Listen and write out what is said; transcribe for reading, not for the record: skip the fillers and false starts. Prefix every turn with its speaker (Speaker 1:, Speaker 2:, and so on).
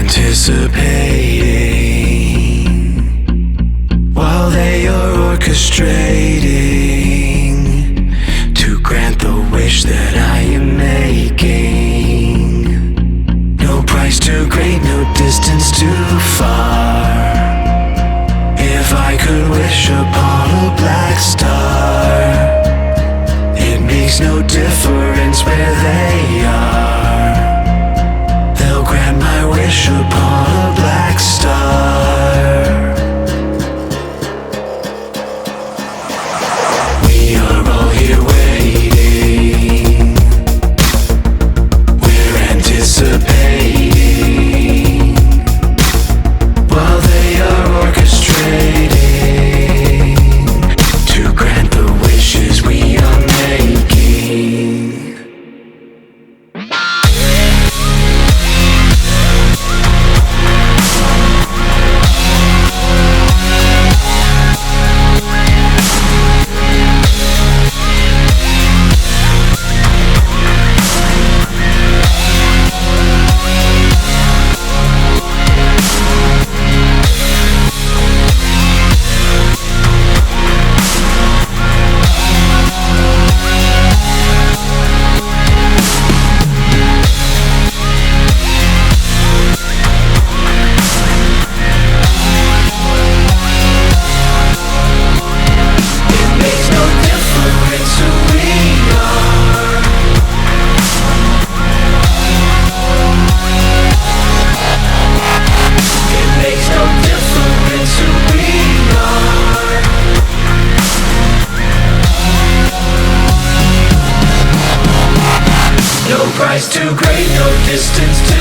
Speaker 1: anticipating while they are orchestrating to grant the wish that I am making. No price too great, no distance too far. If I could wish upon a black star, it makes no difference where they are. They'll grant my wish upon a black star. We are all here waiting. We're anticipating while they are orchestrating to grant the wishes we are making. No price too great, no distance too